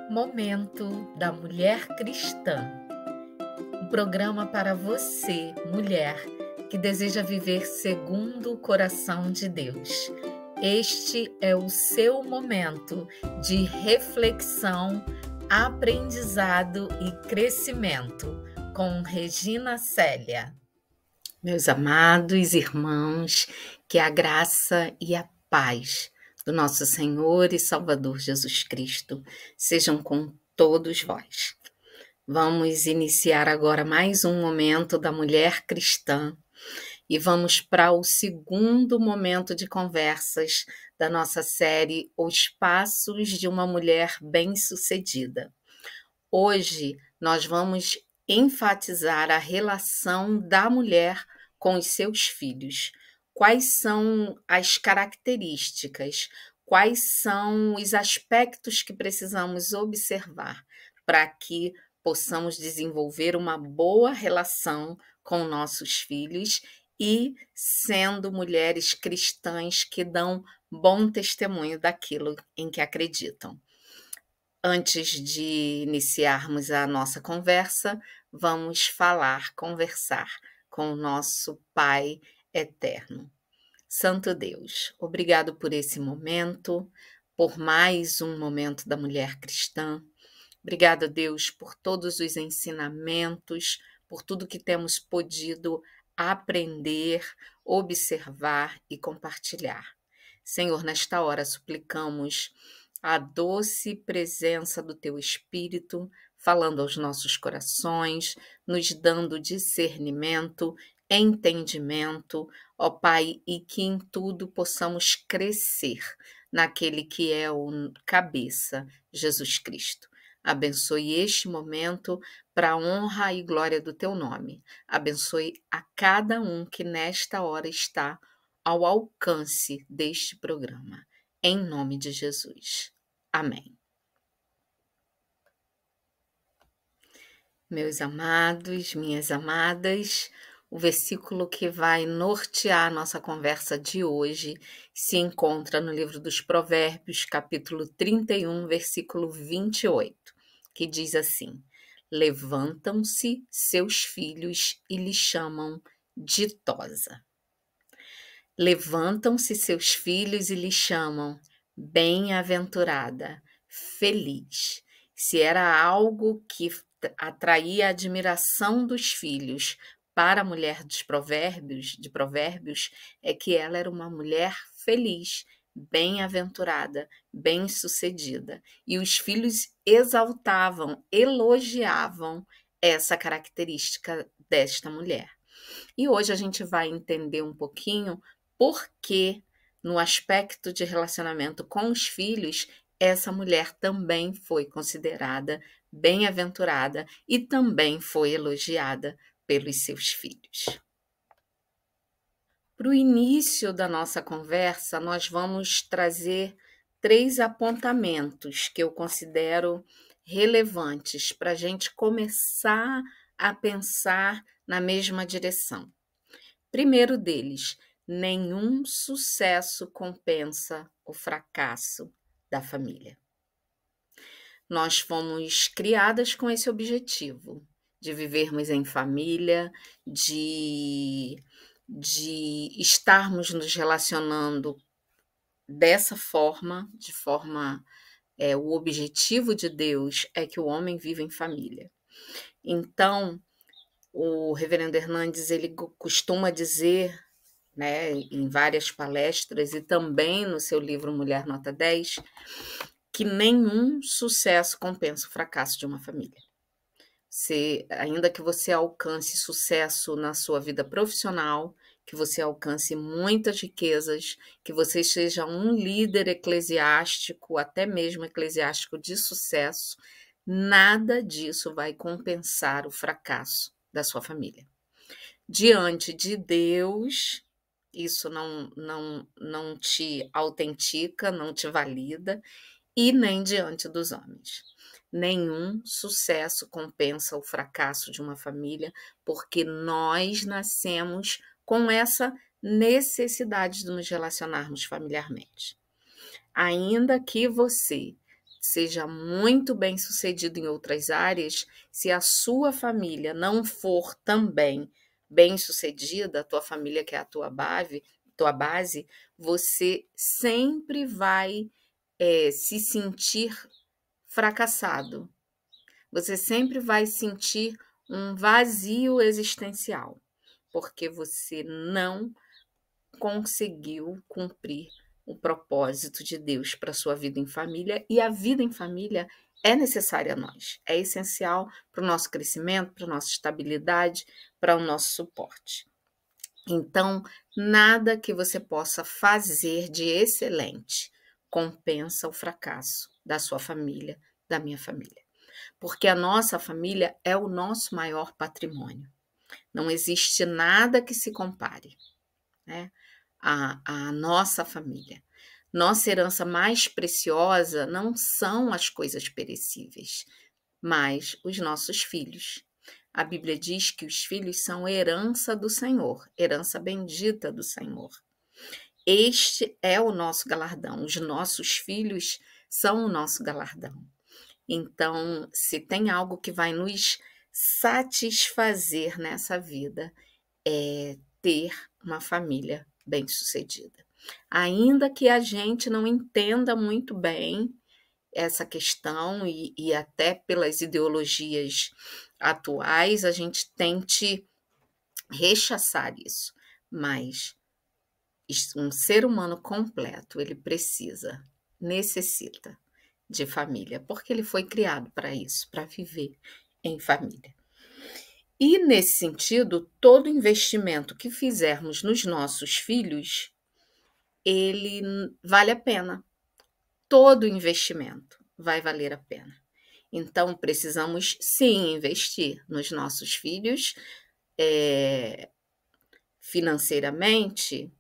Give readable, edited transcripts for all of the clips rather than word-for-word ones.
Momento da Mulher Cristã. Um programa para você, mulher, que deseja viver segundo o coração de Deus. Este é o seu momento de reflexão, aprendizado e crescimento, com Regina Célia. Meus amados irmãos, que a graça e a paz do nosso Senhor e Salvador Jesus Cristo sejam com todos vós. Vamos iniciar agora mais um momento da mulher cristã e vamos para o segundo momento de conversas da nossa série Os Passos de uma Mulher Bem-Sucedida. Hoje nós vamos enfatizar a relação da mulher com os seus filhos. Quais são as características, quais são os aspectos que precisamos observar para que possamos desenvolver uma boa relação com nossos filhos e sendo mulheres cristãs que dão bom testemunho daquilo em que acreditam. Antes de iniciarmos a nossa conversa, vamos conversar com o nosso Pai Eterno. Santo Deus, obrigado por esse momento, por mais um momento da mulher cristã. Obrigado, Deus, por todos os ensinamentos, por tudo que temos podido aprender, observar e compartilhar. Senhor, nesta hora suplicamos a doce presença do Teu Espírito, falando aos nossos corações, nos dando discernimento, entendimento, ó Pai, e que em tudo possamos crescer naquele que é o cabeça, Jesus Cristo. Abençoe este momento para a honra e glória do Teu nome. Abençoe a cada um que nesta hora está ao alcance deste programa. Em nome de Jesus. Amém. Meus amados, minhas amadas, o versículo que vai nortear a nossa conversa de hoje se encontra no livro dos Provérbios, capítulo 31, versículo 28, que diz assim: levantam-se seus filhos e lhe chamam ditosa. Levantam-se seus filhos e lhe chamam bem-aventurada, feliz. Se era algo que atraía a admiração dos filhos para a mulher de Provérbios, é que ela era uma mulher feliz, bem-aventurada, bem-sucedida. E os filhos exaltavam, elogiavam essa característica desta mulher. E hoje a gente vai entender um pouquinho porque, no aspecto de relacionamento com os filhos, essa mulher também foi considerada bem-aventurada e também foi elogiada pelos seus filhos. Para o início da nossa conversa, nós vamos trazer 3 apontamentos que eu considero relevantes para a gente começar a pensar na mesma direção. Primeiro deles, nenhum sucesso compensa o fracasso da família. Nós fomos criadas com esse objetivo, de vivermos em família, de estarmos nos relacionando dessa forma, o objetivo de Deus é que o homem viva em família. Então, o reverendo Hernandes, ele costuma dizer, em várias palestras e também no seu livro Mulher Nota 10, que nenhum sucesso compensa o fracasso de uma família. Ainda que você alcance sucesso na sua vida profissional, que você alcance muitas riquezas, que você seja um líder eclesiástico, até mesmo eclesiástico de sucesso, nada disso vai compensar o fracasso da sua família. Diante de Deus, isso não te autentica, não te valida, e nem diante dos homens. Nenhum sucesso compensa o fracasso de uma família, porque nós nascemos com essa necessidade de nos relacionarmos familiarmente. Ainda que você seja muito bem-sucedido em outras áreas, se a sua família não for também bem-sucedida, a tua família que é a tua base, você sempre vai se sentir fracassado. Você sempre vai sentir um vazio existencial, porque você não conseguiu cumprir o propósito de Deus para a sua vida em família, e a vida em família é necessária a nós, é essencial para o nosso crescimento, para a nossa estabilidade, para o nosso suporte. Então, nada que você possa fazer de excelente compensa o fracasso da sua família, da minha família. Porque a nossa família é o nosso maior patrimônio. Não existe nada que se compare, né, à nossa família. Nossa herança mais preciosa não são as coisas perecíveis, mas os nossos filhos. A Bíblia diz que os filhos são herança do Senhor, herança bendita do Senhor. Este é o nosso galardão, os nossos filhos são o nosso galardão. Então, se tem algo que vai nos satisfazer nessa vida, é ter uma família bem-sucedida. Ainda que a gente não entenda muito bem essa questão e até pelas ideologias atuais, a gente tente rechaçar isso, mas um ser humano completo, ele necessita de família, porque ele foi criado para isso, para viver em família. E, nesse sentido, todo investimento que fizermos nos nossos filhos, ele vale a pena. Todo investimento vai valer a pena. Então, precisamos, sim, investir nos nossos filhos, financeiramente,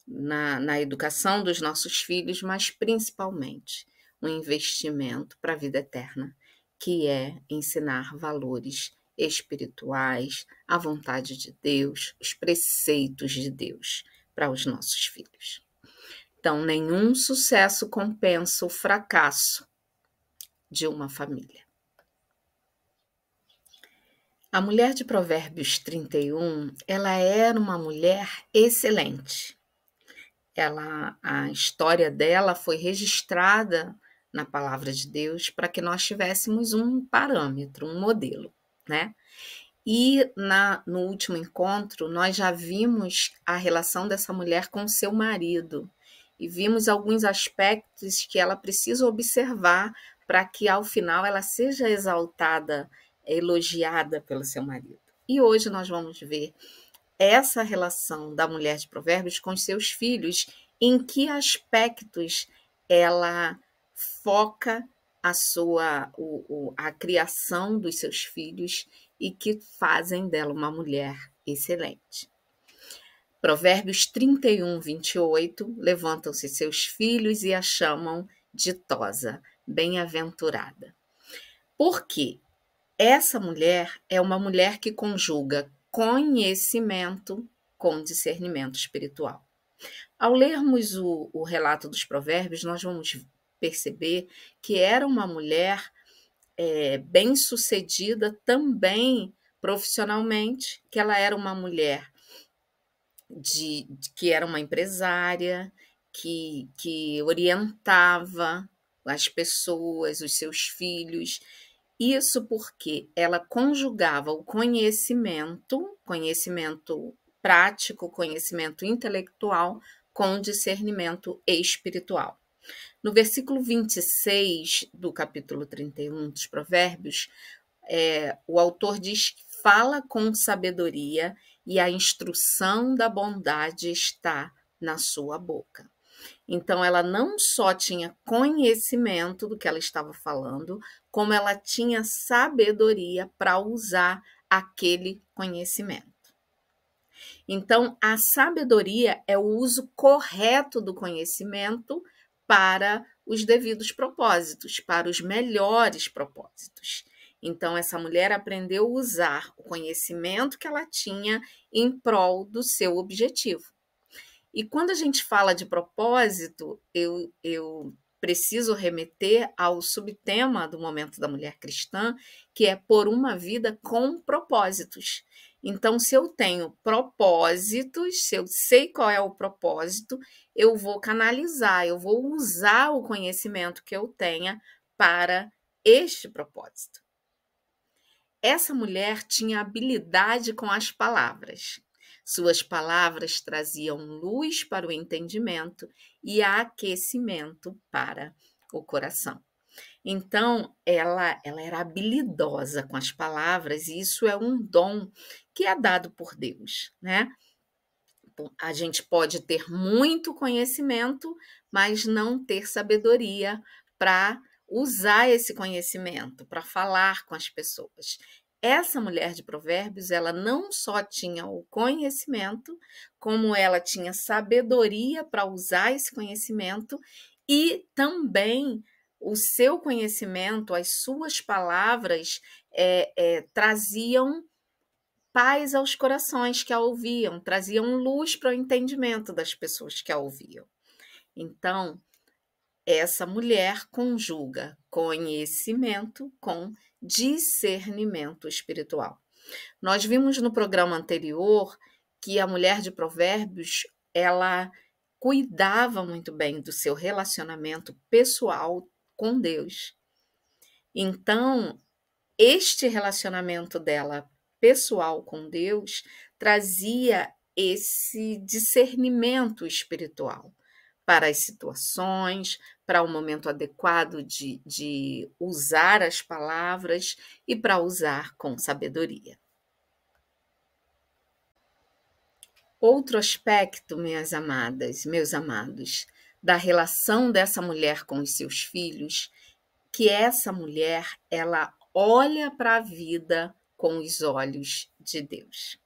na educação dos nossos filhos, mas principalmente um investimento para a vida eterna, que é ensinar valores espirituais, a vontade de Deus, os preceitos de Deus para os nossos filhos. Então, nenhum sucesso compensa o fracasso de uma família. A mulher de Provérbios 31, ela era uma mulher excelente. A história dela foi registrada na palavra de Deus para que nós tivéssemos um parâmetro, um modelo, né? E no último encontro, nós já vimos a relação dessa mulher com seu marido e vimos alguns aspectos que ela precisa observar para que, ao final, ela seja exaltada, elogiada pelo seu marido. E hoje nós vamos ver essa relação da mulher de Provérbios com os seus filhos, em que aspectos ela foca a criação dos seus filhos e que fazem dela uma mulher excelente. Provérbios 31, 28, levantam-se seus filhos e a chamam ditosa, bem-aventurada. Porque essa mulher é uma mulher que conjuga conhecimento com discernimento espiritual. Ao lermos o relato dos provérbios, nós vamos perceber que era uma mulher bem-sucedida também profissionalmente, que ela era uma mulher que era uma empresária, que orientava as pessoas, os seus filhos. Isso porque ela conjugava o conhecimento prático, conhecimento intelectual, com discernimento espiritual. No versículo 26 do capítulo 31 dos Provérbios, o autor diz que fala com sabedoria e a instrução da bondade está na sua boca. Então, ela não só tinha conhecimento do que ela estava falando, como ela tinha sabedoria para usar aquele conhecimento. Então, a sabedoria é o uso correto do conhecimento para os devidos propósitos, para os melhores propósitos. Então, essa mulher aprendeu a usar o conhecimento que ela tinha em prol do seu objetivo. E quando a gente fala de propósito, eu preciso remeter ao subtema do Momento da Mulher Cristã, que é por uma vida com propósitos. Então, se eu tenho propósitos, se eu sei qual é o propósito, eu vou canalizar, eu vou usar o conhecimento que eu tenha para este propósito. Essa mulher tinha habilidade com as palavras. Suas palavras traziam luz para o entendimento e aquecimento para o coração. Então, ela era habilidosa com as palavras, e isso é um dom que é dado por Deus, né? A gente pode ter muito conhecimento, mas não ter sabedoria para usar esse conhecimento, para falar com as pessoas. Essa mulher de Provérbios, ela não só tinha o conhecimento, como ela tinha sabedoria para usar esse conhecimento e também o seu conhecimento, as suas palavras traziam paz aos corações que a ouviam, traziam luz para o entendimento das pessoas que a ouviam. Então, essa mulher conjuga conhecimento com discernimento espiritual. Nós vimos no programa anterior que a mulher de Provérbios, ela cuidava muito bem do seu relacionamento pessoal com Deus. Então, este relacionamento dela pessoal com Deus trazia esse discernimento espiritual para as situações, para o momento adequado de usar as palavras e para usar com sabedoria. Outro aspecto, minhas amadas, meus amados, da relação dessa mulher com os seus filhos, que essa mulher, ela olha para a vida com os olhos de Deus.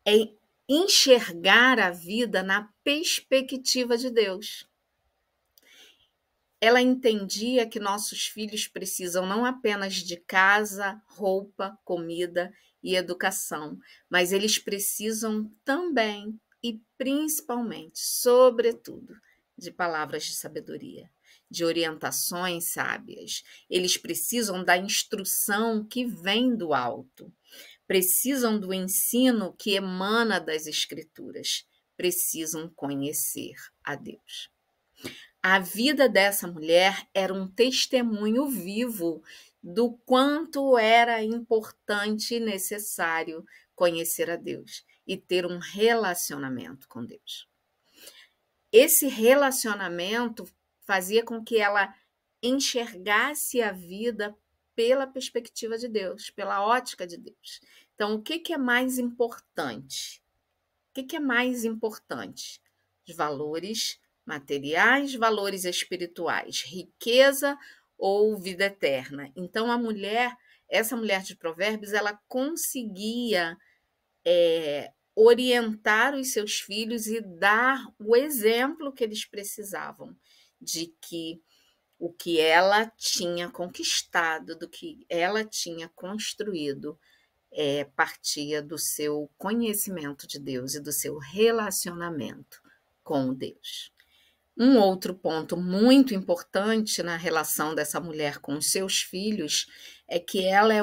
É enxergar a vida na perspectiva de Deus. Ela entendia que nossos filhos precisam não apenas de casa, roupa, comida e educação, mas eles precisam também e principalmente, sobretudo, de palavras de sabedoria, de orientações sábias. Eles precisam da instrução que vem do alto, precisam do ensino que emana das Escrituras, precisam conhecer a Deus. A vida dessa mulher era um testemunho vivo do quanto era importante e necessário conhecer a Deus e ter um relacionamento com Deus. Esse relacionamento fazia com que ela enxergasse a vida pela perspectiva de Deus, pela ótica de Deus. Então, o que é mais importante? O que é mais importante? Os valores materiais, valores espirituais, riqueza ou vida eterna. Então, essa mulher de Provérbios, ela conseguia orientar os seus filhos e dar o exemplo que eles precisavam de que o que ela tinha conquistado, do que ela tinha construído, partia do seu conhecimento de Deus e do seu relacionamento com Deus. Um outro ponto muito importante na relação dessa mulher com os seus filhos é que ela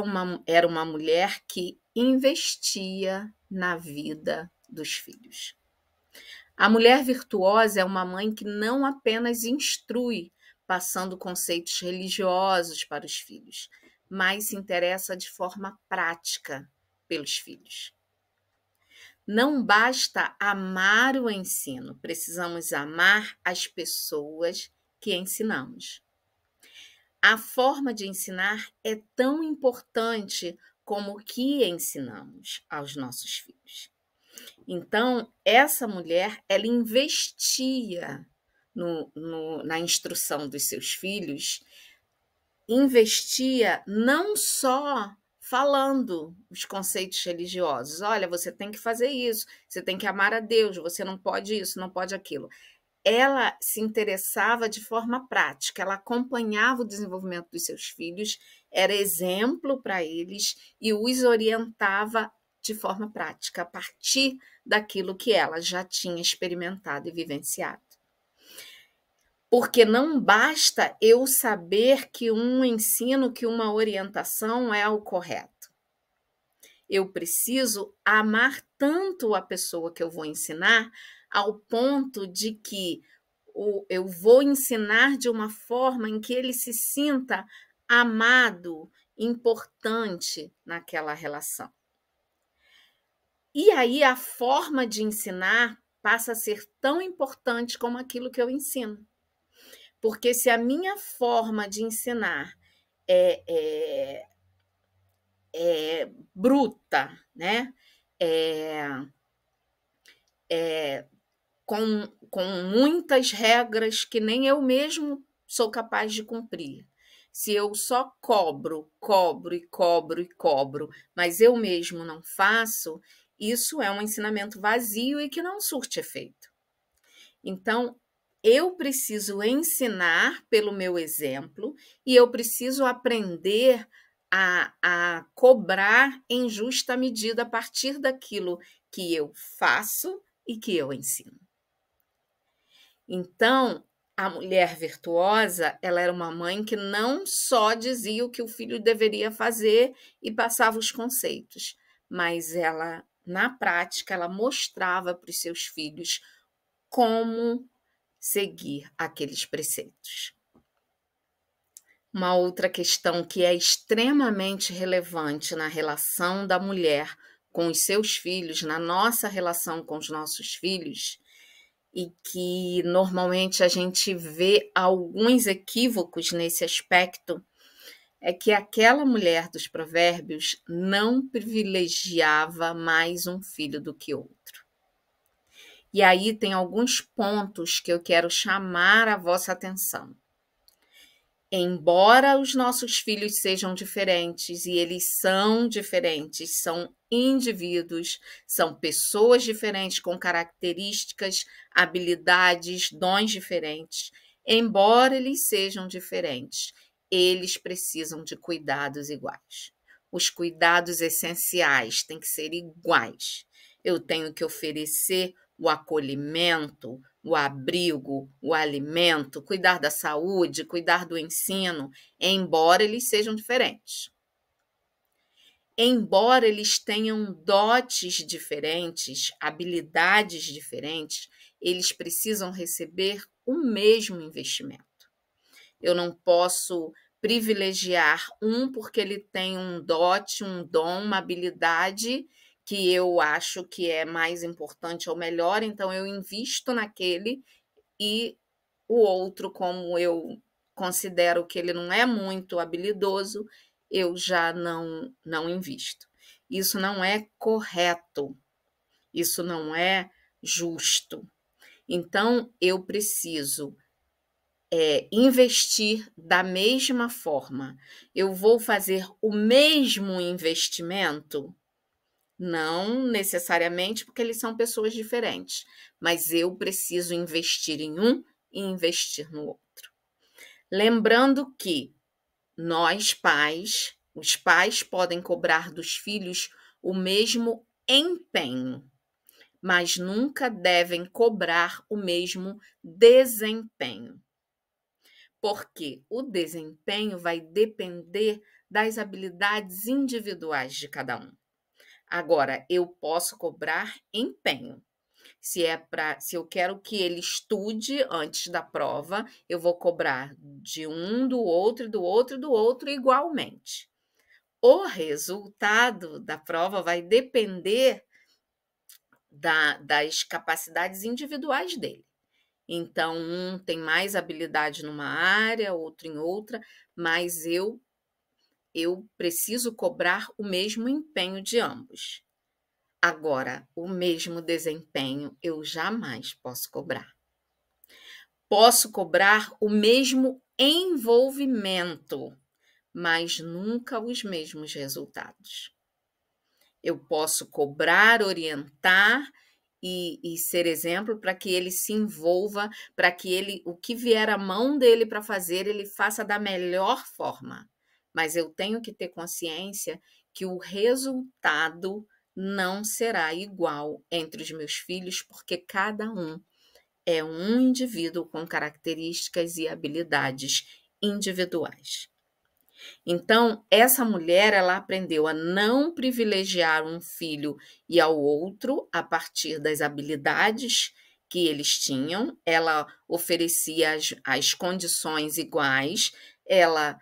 era uma mulher que investia na vida dos filhos. A mulher virtuosa é uma mãe que não apenas instrui, passando conceitos religiosos para os filhos, mas se interessa de forma prática pelos filhos. Não basta amar o ensino, precisamos amar as pessoas que ensinamos. A forma de ensinar é tão importante como o que ensinamos aos nossos filhos. Então, essa mulher, ela investia na instrução dos seus filhos, investia não só falando os conceitos religiosos. Olha, você tem que fazer isso, você tem que amar a Deus, você não pode isso, não pode aquilo. Ela se interessava de forma prática, ela acompanhava o desenvolvimento dos seus filhos, era exemplo para eles e os orientava de forma prática, a partir daquilo que ela já tinha experimentado e vivenciado. Porque não basta eu saber que um ensino, que uma orientação é o correto. Eu preciso amar tanto a pessoa que eu vou ensinar, ao ponto de que eu vou ensinar de uma forma em que ele se sinta amado, importante naquela relação. E aí a forma de ensinar passa a ser tão importante como aquilo que eu ensino. Porque se a minha forma de ensinar é bruta, né? Com muitas regras que nem eu mesmo sou capaz de cumprir. Se eu só cobro, mas eu mesmo não faço, isso é um ensinamento vazio e que não surte efeito. Então, eu preciso ensinar pelo meu exemplo e eu preciso aprender a cobrar em justa medida a partir daquilo que eu faço e que eu ensino. Então, a mulher virtuosa, ela era uma mãe que não só dizia o que o filho deveria fazer e passava os conceitos, mas ela, na prática, ela mostrava para os seus filhos como seguir aqueles preceitos. Uma outra questão que é extremamente relevante na relação da mulher com os seus filhos, na nossa relação com os nossos filhos, e que normalmente a gente vê alguns equívocos nesse aspecto, é que aquela mulher dos provérbios não privilegiava mais um filho do que outro. E aí tem alguns pontos que eu quero chamar a vossa atenção. Embora os nossos filhos sejam diferentes, e eles são diferentes, são indivíduos, são pessoas diferentes com características, habilidades, dons diferentes, embora eles sejam diferentes, eles precisam de cuidados iguais. Os cuidados essenciais têm que ser iguais. Eu tenho que oferecer o acolhimento, o abrigo, o alimento, cuidar da saúde, cuidar do ensino, embora eles sejam diferentes. Embora eles tenham dotes diferentes, habilidades diferentes, eles precisam receber o mesmo investimento. Eu não posso privilegiar um porque ele tem um dote, um dom, uma habilidade que eu acho que é mais importante ou melhor, então eu invisto naquele e o outro, como eu considero que ele não é muito habilidoso, eu já não invisto. Isso não é correto, isso não é justo. Então, eu preciso investir da mesma forma. Eu vou fazer o mesmo investimento? Não necessariamente, porque eles são pessoas diferentes, mas eu preciso investir em um e investir no outro. Lembrando que nós, pais, os pais podem cobrar dos filhos o mesmo empenho, mas nunca devem cobrar o mesmo desempenho. Porque o desempenho vai depender das habilidades individuais de cada um. Agora, eu posso cobrar empenho. Se eu quero que ele estude antes da prova, eu vou cobrar de um, do outro, do outro, do outro igualmente. O resultado da prova vai depender das capacidades individuais dele. Então, um tem mais habilidade numa área, outro em outra, mas eu preciso cobrar o mesmo empenho de ambos. Agora, o mesmo desempenho eu jamais posso cobrar. Posso cobrar o mesmo envolvimento, mas nunca os mesmos resultados. Eu posso cobrar, orientar e ser exemplo para que ele se envolva, para que o que vier à mão dele para fazer, ele faça da melhor forma. Mas eu tenho que ter consciência que o resultado não será igual entre os meus filhos, porque cada um é um indivíduo com características e habilidades individuais. Então, essa mulher, ela aprendeu a não privilegiar um filho e ao outro a partir das habilidades que eles tinham. Ela oferecia as condições iguais, ela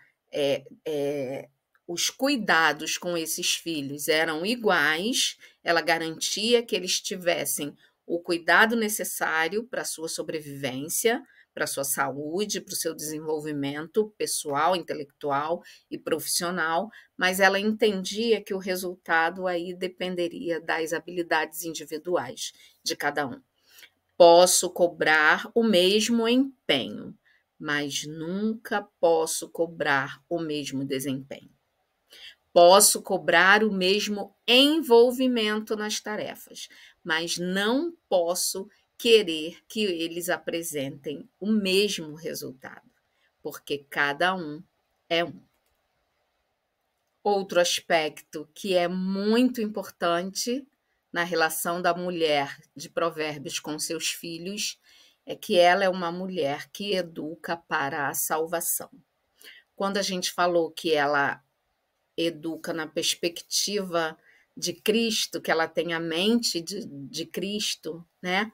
os cuidados com esses filhos eram iguais, ela garantia que eles tivessem o cuidado necessário para a sua sobrevivência, para a sua saúde, para o seu desenvolvimento pessoal, intelectual e profissional, mas ela entendia que o resultado aí dependeria das habilidades individuais de cada um. Posso cobrar o mesmo empenho, mas nunca posso cobrar o mesmo desempenho. Posso cobrar o mesmo envolvimento nas tarefas, mas não posso querer que eles apresentem o mesmo resultado, porque cada um é um. Outro aspecto que é muito importante na relação da mulher de Provérbios com seus filhos é que ela é uma mulher que educa para a salvação. Quando a gente falou que ela educa na perspectiva de Cristo, que ela tem a mente de Cristo, né?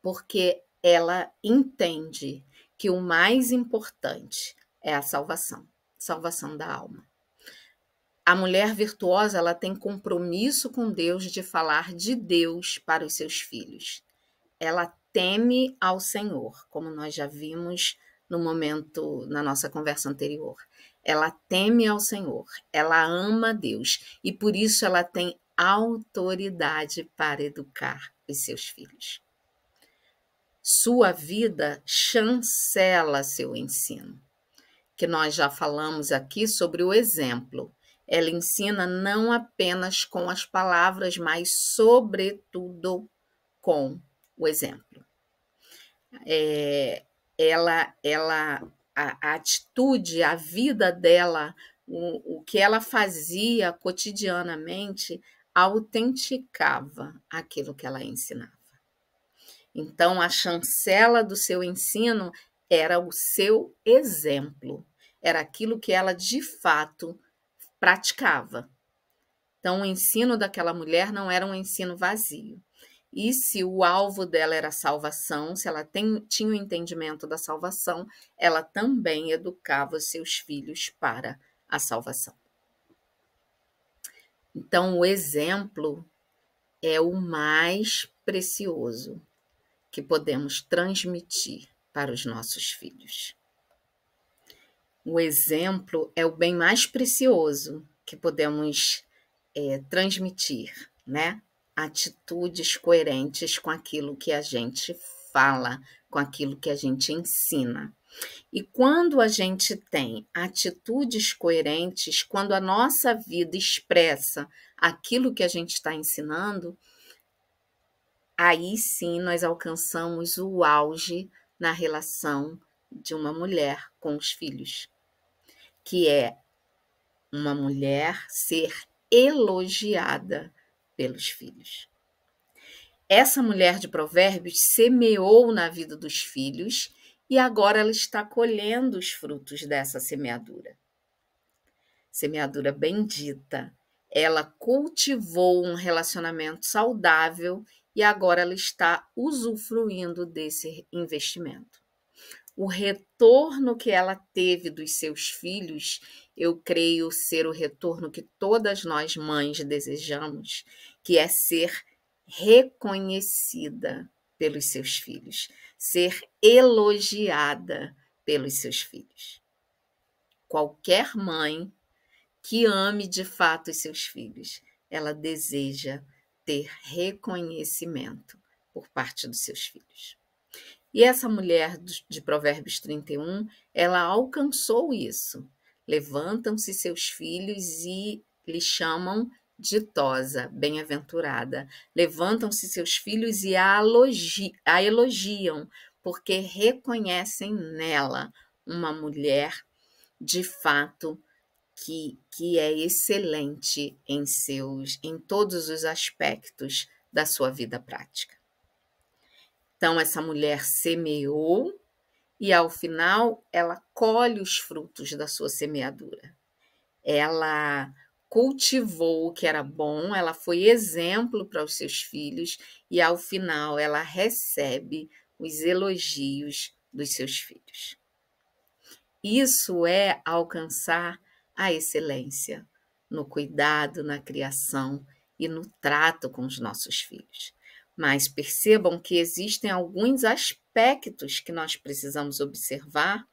Porque ela entende que o mais importante é a salvação da alma. A mulher virtuosa, ela tem compromisso com Deus de falar de Deus para os seus filhos. Ela teme ao Senhor, como nós já vimos no momento, na nossa conversa anterior. Ela teme ao Senhor, ela ama Deus e por isso ela tem autoridade para educar os seus filhos. Sua vida chancela seu ensino, que nós já falamos aqui sobre o exemplo. Ela ensina não apenas com as palavras, mas sobretudo com o exemplo. A atitude, a vida dela, o que ela fazia cotidianamente, autenticava aquilo que ela ensinava. Então, a chancela do seu ensino era o seu exemplo, era aquilo que ela de fato praticava. Então, o ensino daquela mulher não era um ensino vazio. E se o alvo dela era a salvação, se ela tinha o entendimento da salvação, ela também educava os seus filhos para a salvação. Então, o exemplo é o mais precioso que podemos transmitir para os nossos filhos. O exemplo é o bem mais precioso que podemos transmitir, né? Atitudes coerentes com aquilo que a gente fala, com aquilo que a gente ensina. E quando a gente tem atitudes coerentes, quando a nossa vida expressa aquilo que a gente está ensinando, aí sim nós alcançamos o auge na relação de uma mulher com os filhos, que é uma mulher ser elogiada pelos filhos. Essa mulher de Provérbios semeou na vida dos filhos e agora ela está colhendo os frutos dessa semeadura. Semeadura bendita. Ela cultivou um relacionamento saudável e agora ela está usufruindo desse investimento. O retorno que ela teve dos seus filhos, eu creio ser o retorno que todas nós mães desejamos, que é ser reconhecida pelos seus filhos, ser elogiada pelos seus filhos. Qualquer mãe que ame de fato os seus filhos, ela deseja ter reconhecimento por parte dos seus filhos. E essa mulher de Provérbios 31, ela alcançou isso. Levantam-se seus filhos e lhe chamam ditosa, bem-aventurada. Levantam-se seus filhos e a elogiam, porque reconhecem nela uma mulher, de fato, que é excelente em todos os aspectos da sua vida prática. Então, essa mulher semeou e, ao final, ela colhe os frutos da sua semeadura. Ela cultivou o que era bom, ela foi exemplo para os seus filhos e, ao final, ela recebe os elogios dos seus filhos. Isso é alcançar a excelência no cuidado, na criação e no trato com os nossos filhos. Mas percebam que existem alguns aspectos que nós precisamos observar,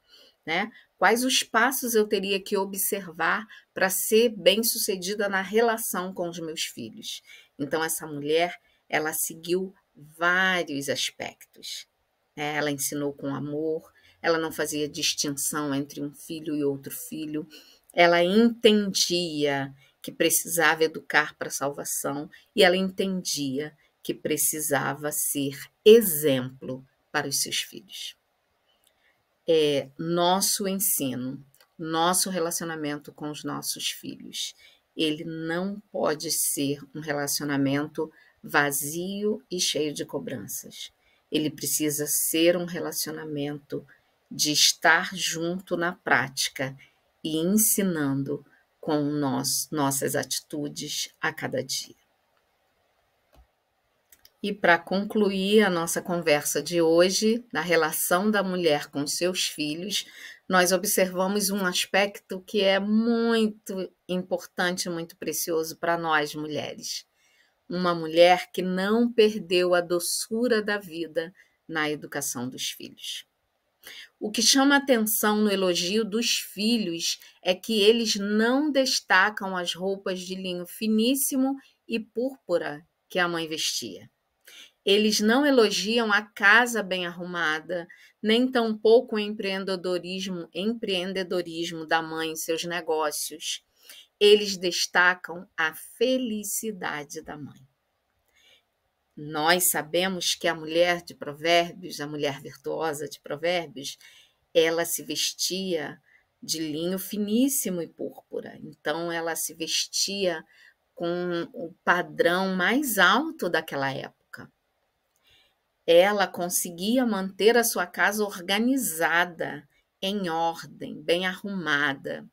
né? Quais os passos eu teria que observar para ser bem-sucedida na relação com os meus filhos? Então, essa mulher, ela seguiu vários aspectos. Ela ensinou com amor, ela não fazia distinção entre um filho e outro filho, ela entendia que precisava educar para a salvação e ela entendia que precisava ser exemplo para os seus filhos. Nosso ensino, nosso relacionamento com os nossos filhos, ele não pode ser um relacionamento vazio e cheio de cobranças. Ele precisa ser um relacionamento de estar junto na prática e ensinando com nossas atitudes a cada dia. E para concluir a nossa conversa de hoje, na relação da mulher com seus filhos, nós observamos um aspecto que é muito importante, muito precioso para nós mulheres. Uma mulher que não perdeu a doçura da vida na educação dos filhos. O que chama atenção no elogio dos filhos é que eles não destacam as roupas de linho finíssimo e púrpura que a mãe vestia. Eles não elogiam a casa bem arrumada, nem tampouco o empreendedorismo da mãe em seus negócios. Eles destacam a felicidade da mãe. Nós sabemos que a mulher de Provérbios, a mulher virtuosa de Provérbios, ela se vestia de linho finíssimo e púrpura. Então, ela se vestia com o padrão mais alto daquela época. Ela conseguia manter a sua casa organizada, em ordem, bem arrumada.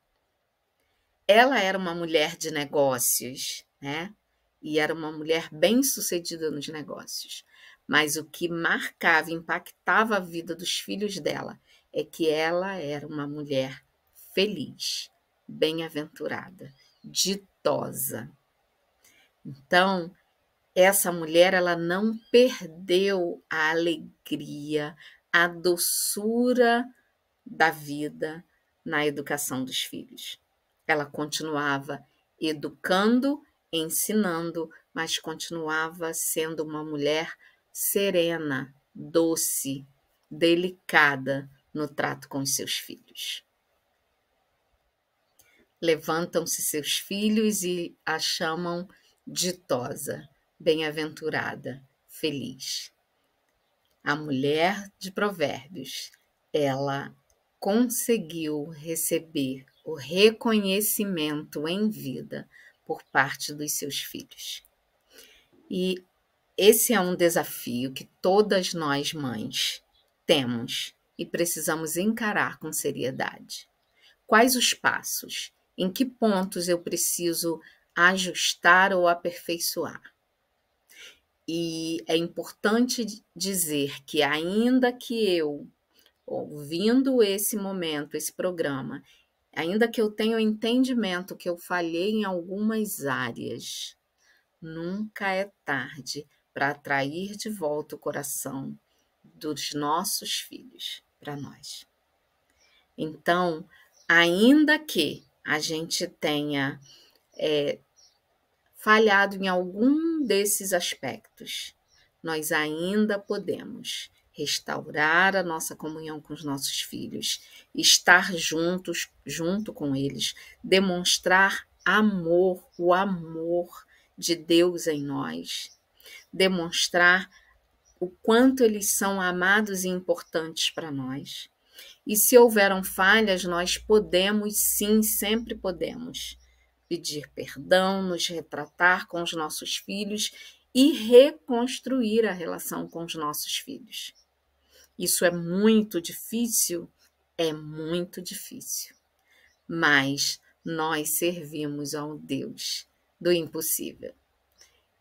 Ela era uma mulher de negócios, né? E era uma mulher bem-sucedida nos negócios. Mas o que marcava, impactava a vida dos filhos dela é que ela era uma mulher feliz, bem-aventurada, ditosa. Então, essa mulher, ela não perdeu a alegria, a doçura da vida na educação dos filhos. Ela continuava educando, ensinando, mas continuava sendo uma mulher serena, doce, delicada no trato com os seus filhos. Levantam-se seus filhos e a chamam ditosa, bem-aventurada, feliz. A mulher de Provérbios, ela conseguiu receber o reconhecimento em vida por parte dos seus filhos. E esse é um desafio que todas nós mães temos e precisamos encarar com seriedade. Quais os passos? Em que pontos eu preciso ajustar ou aperfeiçoar? E é importante dizer que ainda que eu, ouvindo esse momento, esse programa, ainda que eu tenha o entendimento que eu falhei em algumas áreas, nunca é tarde para atrair de volta o coração dos nossos filhos para nós. Então, ainda que a gente tenha falhado em algum desses aspectos, nós ainda podemos restaurar a nossa comunhão com os nossos filhos, estar junto com eles, demonstrar amor, o amor de Deus em nós, demonstrar o quanto eles são amados e importantes para nós. E se houveram falhas, nós podemos, sim, sempre podemos pedir perdão, nos retratar com os nossos filhos e reconstruir a relação com os nossos filhos. Isso é muito difícil? É muito difícil. Mas nós servimos ao Deus do impossível.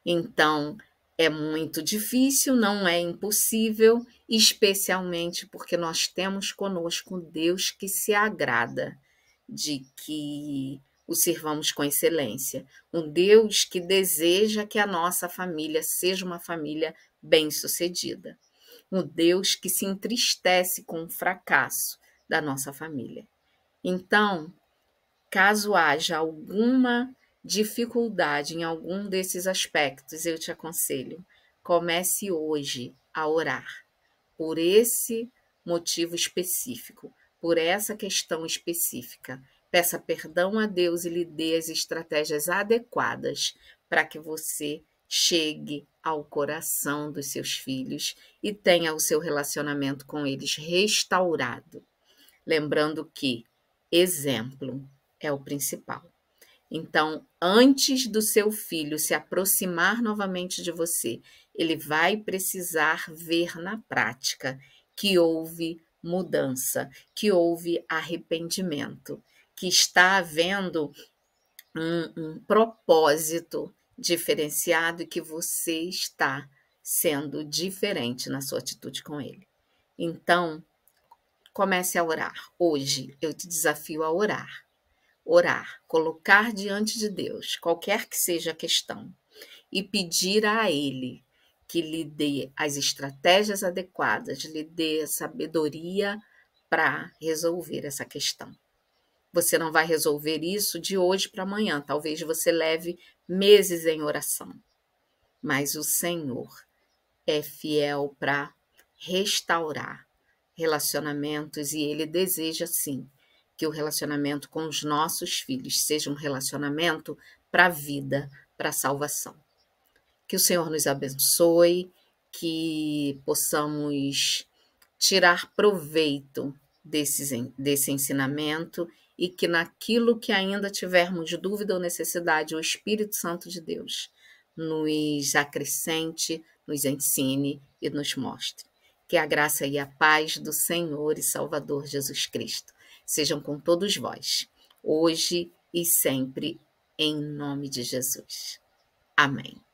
Então, é muito difícil, não é impossível, especialmente porque nós temos conosco um Deus que se agrada de que o sirvamos com excelência. Um Deus que deseja que a nossa família seja uma família bem-sucedida. Um Deus que se entristece com o fracasso da nossa família. Então, caso haja alguma dificuldade em algum desses aspectos, eu te aconselho, comece hoje a orar por esse motivo específico, por essa questão específica. Peça perdão a Deus e lhe dê as estratégias adequadas para que você chegue ao coração dos seus filhos e tenha o seu relacionamento com eles restaurado. Lembrando que exemplo é o principal. Então, antes do seu filho se aproximar novamente de você, ele vai precisar ver na prática que houve mudança, que houve arrependimento, que está havendo um propósito diferenciado e que você está sendo diferente na sua atitude com ele. Então, comece a orar. Hoje eu te desafio a orar. Orar, colocar diante de Deus, qualquer que seja a questão, e pedir a Ele que lhe dê as estratégias adequadas, lhe dê a sabedoria para resolver essa questão. Você não vai resolver isso de hoje para amanhã, talvez você leve meses em oração, mas o Senhor é fiel para restaurar relacionamentos e Ele deseja, sim, que o relacionamento com os nossos filhos seja um relacionamento para a vida, para a salvação. Que o Senhor nos abençoe, que possamos tirar proveito desse ensinamento e que naquilo que ainda tivermos dúvida ou necessidade, o Espírito Santo de Deus nos acrescente, nos ensine e nos mostre. Que a graça e a paz do Senhor e Salvador Jesus Cristo sejam com todos vós, hoje e sempre, em nome de Jesus. Amém.